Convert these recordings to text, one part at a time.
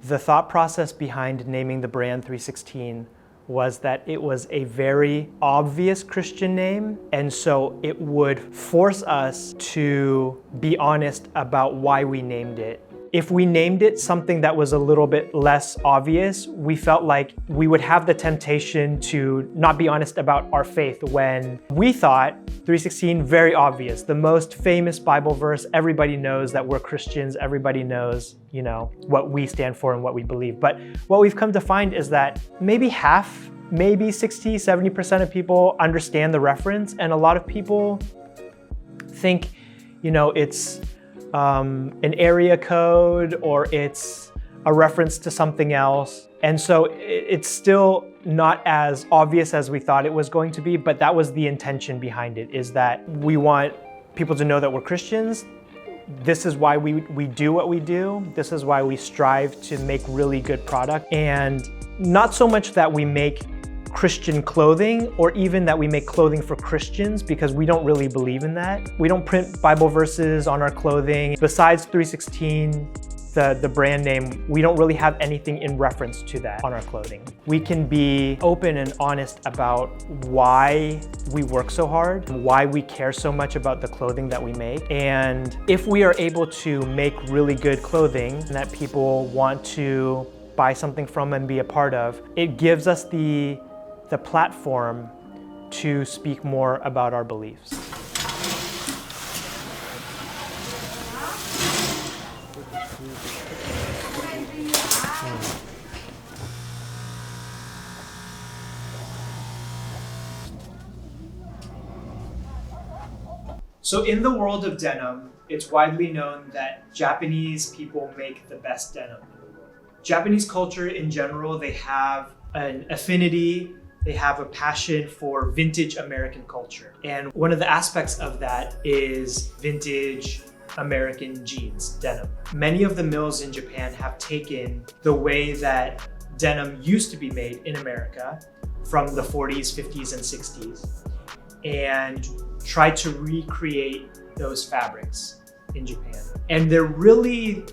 The thought process behind naming the brand 316 was that it was a very obvious Christian name, and so it would force us to be honest about why we named it. If we named it something that was a little bit less obvious, we felt like we would have the temptation to not be honest about our faith when we thought 316, very obvious, the most famous Bible verse. Everybody knows that we're Christians. Everybody knows, what we stand for and what we believe. But what we've come to find is that maybe half, maybe 60, 70% of people understand the reference, and a lot of people think, it's an area code or it's a reference to something else. And so it's still not as obvious as we thought it was going to be, but that was the intention behind it, is that we want people to know that we're Christians. This is why we do what we do. This is why we strive to make really good product. And not so much that we make Christian clothing or even that we make clothing for Christians, because we don't really believe in that. We don't print Bible verses on our clothing. Besides 316, the brand name, we don't really have anything in reference to that on our clothing. We can be open and honest about why we work so hard, why we care so much about the clothing that we make. And if we are able to make really good clothing that people want to buy something from and be a part of, it gives us the platform to speak more about our beliefs. So in the world of denim, it's widely known that Japanese people make the best denim in the world. Japanese culture in general, they have an affinity, they have a passion for vintage American culture. And one of the aspects of that is vintage American jeans, denim. Many of the mills in Japan have taken the way that denim used to be made in America from the 40s, 50s, and 60s and tried to recreate those fabrics in Japan. And they're really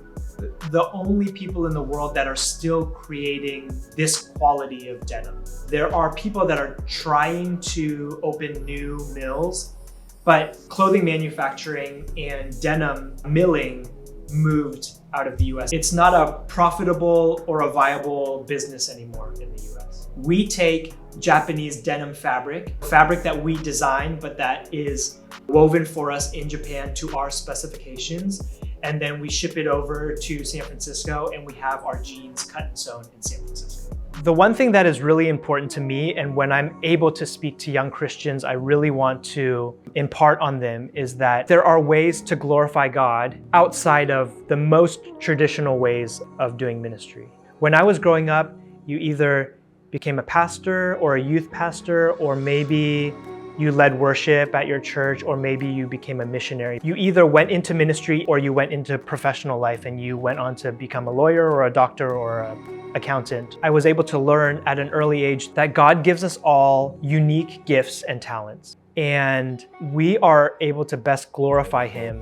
the only people in the world that are still creating this quality of denim. There are people that are trying to open new mills, but clothing manufacturing and denim milling moved out of the US. It's not a profitable or a viable business anymore in the US. We take Japanese denim fabric that we design, but that is woven for us in Japan to our specifications. And then we ship it over to San Francisco and we have our jeans cut and sewn in San Francisco. The one thing that is really important to me, and when I'm able to speak to young Christians, I really want to impart on them, is that there are ways to glorify God outside of the most traditional ways of doing ministry. When I was growing up, you either became a pastor or a youth pastor, or maybe you led worship at your church, or maybe you became a missionary. You either went into ministry or you went into professional life and you went on to become a lawyer or a doctor or an accountant. I was able to learn at an early age that God gives us all unique gifts and talents. And we are able to best glorify Him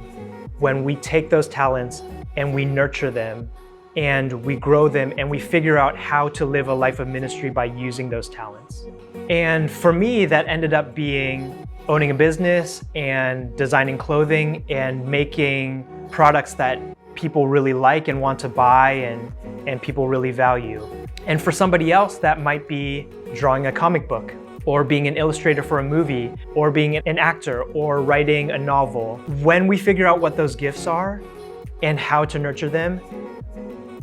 when we take those talents and we nurture them and we grow them and we figure out how to live a life of ministry by using those talents. And for me, that ended up being owning a business and designing clothing and making products that people really like and want to buy and people really value. And for somebody else, that might be drawing a comic book, or being an illustrator for a movie, or being an actor, or writing a novel. When we figure out what those gifts are and how to nurture them,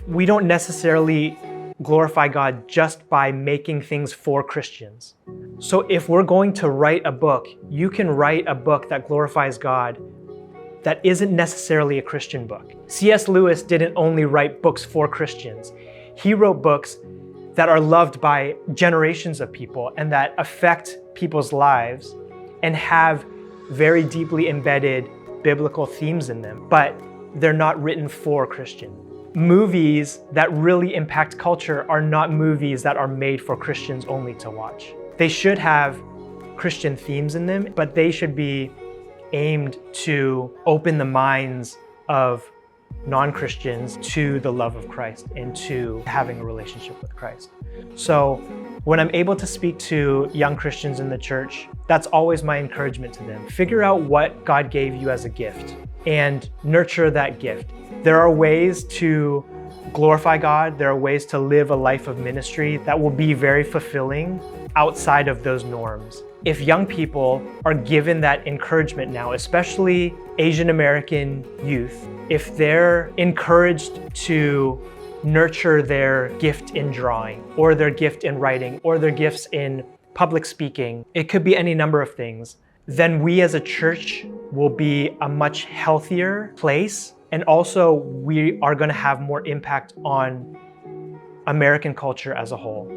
we don't necessarily glorify God just by making things for Christians. So if we're going to write a book, you can write a book that glorifies God that isn't necessarily a Christian book. C.S. Lewis didn't only write books for Christians. He wrote books that are loved by generations of people and that affect people's lives and have very deeply embedded biblical themes in them, but they're not written for Christians. Movies that really impact culture are not movies that are made for Christians only to watch. They should have Christian themes in them, but they should be aimed to open the minds of non-Christians to the love of Christ and to having a relationship with Christ. So when I'm able to speak to young Christians in the church, that's always my encouragement to them. Figure out what God gave you as a gift and nurture that gift. There are ways to glorify God. There are ways to live a life of ministry that will be very fulfilling outside of those norms. If young people are given that encouragement now, especially Asian American youth, if they're encouraged to nurture their gift in drawing or their gift in writing or their gifts in public speaking, it could be any number of things, then we as a church will be a much healthier place. And also we are going to have more impact on American culture as a whole.